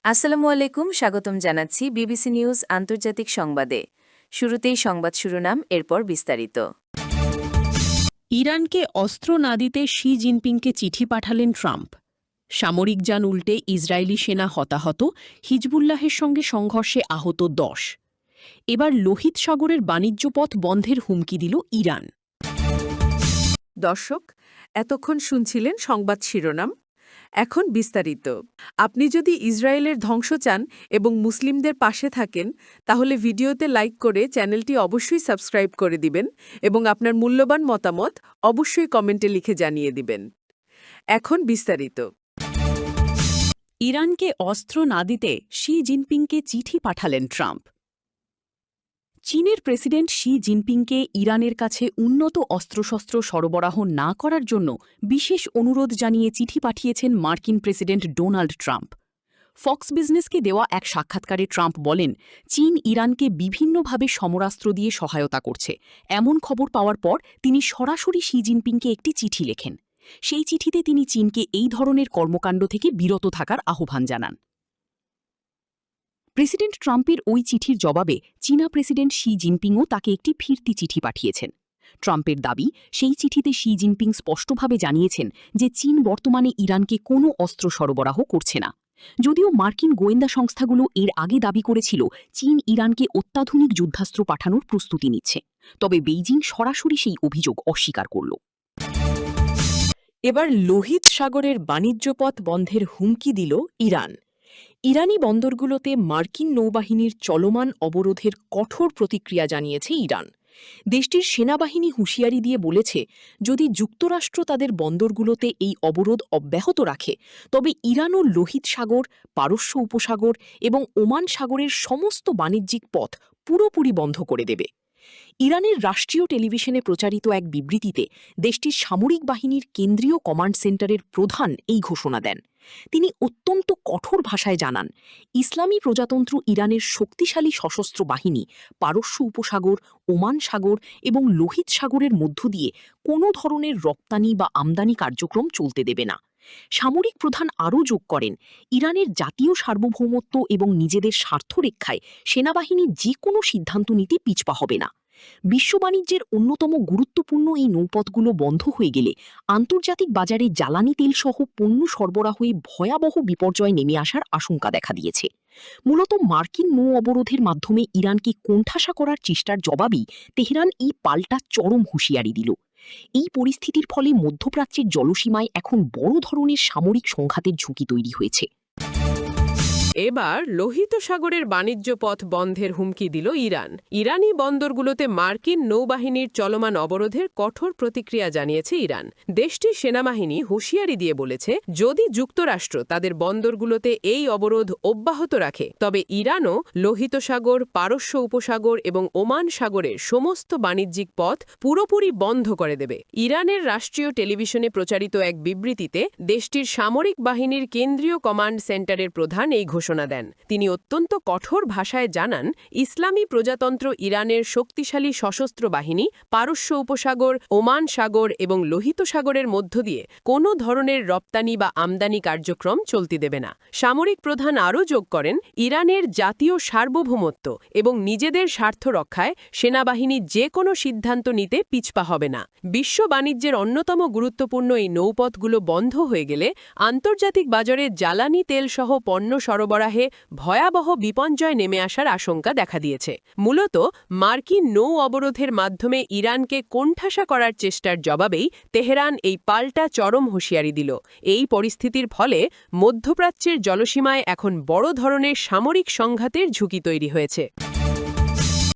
আসসালামু আলাইকুম, স্বাগতম জানাচ্ছি বিবিসি নিউজ আন্তর্জাতিক সংবাদে। শুরুতেই সংবাদ শিরোনাম, এরপর বিস্তারিত। ইরানকে অস্ত্র না দিতে শি জিনপিংকে চিঠি পাঠালেন ট্রাম্প। সামরিক যান উল্টে ইসরায়েলি সেনা হতাহত, হিজবুল্লাহের সঙ্গে সংঘর্ষে আহত ১০। এবার লোহিত সাগরের বাণিজ্য পথ বন্ধের হুমকি দিল ইরান। দর্শক, এতক্ষণ শুনছিলেন সংবাদ শিরোনাম। এখন বিস্তারিত। আপনি যদি ইসরায়েলের ধ্বংস চান এবং মুসলিমদের পাশে থাকেন, তাহলে ভিডিওতে লাইক করে চ্যানেলটি অবশ্যই সাবস্ক্রাইব করে দিবেন এবং আপনার মূল্যবান মতামত অবশ্যই কমেন্টে লিখে জানিয়ে দিবেন। এখন বিস্তারিত। ইরানকে অস্ত্র না দিতে শি জিনপিংকে চিঠি পাঠালেন ট্রাম্প। চীনের প্রেসিডেন্ট শি জিনপিংকে ইরানের কাছে উন্নত অস্ত্রশস্ত্র সরবরাহ না করার জন্য বিশেষ অনুরোধ জানিয়ে চিঠি পাঠিয়েছেন মার্কিন প্রেসিডেন্ট ডোনাল্ড ট্রাম্প। ফক্স বিজনেসকে দেওয়া এক সাক্ষাৎকারে ট্রাম্প বলেন, চীন ইরানকে বিভিন্নভাবে সমরাস্ত্র দিয়ে সহায়তা করছে। এমন খবর পাওয়ার পর তিনি সরাসরি শি জিনপিংকে একটি চিঠি লেখেন। সেই চিঠিতে তিনি চীনকে এই ধরনের কর্মকাণ্ড থেকে বিরত থাকার আহ্বান জানান। প্রেসিডেন্ট ট্রাম্পের ওই চিঠির জবাবে চীনা প্রেসিডেন্ট শি জিনপিংও তাকে একটি ফিরতি চিঠি পাঠিয়েছেন। ট্রাম্পের দাবি, সেই চিঠিতে শি জিনপিং স্পষ্টভাবে জানিয়েছেন যে চীন বর্তমানে ইরানকে কোনো অস্ত্র সরবরাহ করছে না। যদিও মার্কিন গোয়েন্দা সংস্থাগুলো এর আগে দাবি করেছিল চীন ইরানকে অত্যাধুনিক যুদ্ধাস্ত্র পাঠানোর প্রস্তুতি নিচ্ছে, তবে বেইজিং সরাসরি সেই অভিযোগ অস্বীকার করল। এবার লোহিত সাগরের বাণিজ্য পথ বন্ধের হুমকি দিল ইরান। ইরানি বন্দরগুলোতে মার্কিন নৌবাহিনীর চলমান অবরোধের কঠোর প্রতিক্রিয়া জানিয়েছে ইরান। দেশটির সেনাবাহিনী হুঁশিয়ারি দিয়ে বলেছে, যদি যুক্তরাষ্ট্র তাদের বন্দরগুলোতে এই অবরোধ অব্যাহত রাখে, তবে ইরানও লোহিত সাগর, পারস্য উপসাগর এবং ওমান সাগরের সমস্ত বাণিজ্যিক পথ পুরোপুরি বন্ধ করে দেবে। ইরানের রাষ্ট্রীয় টেলিভিশনে প্রচারিত এক বিবৃতিতে দেশটির সামরিক বাহিনীর কেন্দ্রীয় কমান্ড সেন্টারের প্রধান এই ঘোষণা দেন। তিনি অত্যন্ত কঠোর ভাষায় জানান, ইসলামী প্রজাতন্ত্র ইরানের শক্তিশালী সশস্ত্র বাহিনী পারস্য উপসাগর, ওমান সাগর এবং লোহিত সাগরের মধ্য দিয়ে কোনো ধরনের রপ্তানি বা আমদানি কার্যক্রম চলতে দেবে না। সামরিক প্রধান আরও যোগ করেন, ইরানের জাতীয় সার্বভৌমত্ব এবং নিজেদের স্বার্থ রক্ষায় সেনাবাহিনী যে কোনো সিদ্ধান্ত নিতে পিছপা হবে না। বিশ্ব বাণিজ্যের অন্যতম গুরুত্বপূর্ণ এই নৌপথগুলো বন্ধ হয়ে গেলে আন্তর্জাতিক বাজারে জ্বালানি তেল সহ পণ্য সরবরাহে ভয়াবহ বিপর্যয় নেমে আসার আশঙ্কা দেখা দিয়েছে। মূলত মার্কিন নৌ অবরোধের মাধ্যমে ইরানকে কোণঠাসা করার চেষ্টার জবাবেই তেহরান এই পাল্টা চরম হুঁশিয়ারি দিল। এই পরিস্থিতির ফলে মধ্যপ্রাচ্যের জলসীমায় এখন বড় ধরনের সামরিক সংঘাতের ঝুঁকি তৈরি হয়েছে। এবার লোহিত সাগরের বাণিজ্য পথ বন্ধের হুমকি দিল ইরান। ইরানি বন্দরগুলোতে মার্কিন নৌবাহিনীর চলমান অবরোধের কঠোর প্রতিক্রিয়া জানিয়েছে ইরান। দেশটির সেনাবাহিনী হুঁশিয়ারি দিয়ে বলেছে, যদি যুক্তরাষ্ট্র তাদের বন্দরগুলোতে এই অবরোধ অব্যাহত রাখে, তবে ইরানও লোহিত সাগর, পারস্য উপসাগর এবং ওমান সাগরের সমস্ত বাণিজ্যিক পথ পুরোপুরি বন্ধ করে দেবে। ইরানের রাষ্ট্রীয় টেলিভিশনে প্রচারিত এক বিবৃতিতে দেশটির সামরিক বাহিনীর কেন্দ্রীয় কমান্ড সেন্টারের প্রধান এই ঘোষণা দেন। তিনি অত্যন্ত কঠোর ভাষায় জানান, ইসলামী প্রজাতন্ত্র ইরানের শক্তিশালী সশস্ত্র বাহিনী পারস্য উপসাগর, ওমান সাগর এবং লোহিত সাগরের মধ্য দিয়ে কোনো ধরনের রপ্তানি বা আমদানি কার্যক্রম চলতে দেবে না। সামরিক প্রধান আরও যোগ করেন, ইরানের জাতীয় সার্বভৌমত্ব এবং নিজেদের স্বার্থ রক্ষায় সেনাবাহিনী যে কোনো সিদ্ধান্ত নিতে পিছপা হবে না। বিশ্ব বাণিজ্যের অন্যতম গুরুত্বপূর্ণ এই নৌপথগুলো বন্ধ হয়ে গেলে আন্তর্জাতিক বাজারে জ্বালানি তেল সহ পণ্য সরবরাহে ভয়াবহ বিপর্যয় নেমে আসার আশঙ্কা দেখা দিয়েছে। মূলত মার্কিন নৌ অবরোধের মাধ্যমে ইরানকে কোণঠাসা করার চেষ্টার জবাবেই তেহরান এই পাল্টা চরম হুঁশিয়ারি দিল। এই পরিস্থিতির ফলে মধ্যপ্রাচ্যের জলসীমায় এখন বড় ধরনের সামরিক সংঘাতের ঝুঁকি তৈরি হয়েছে।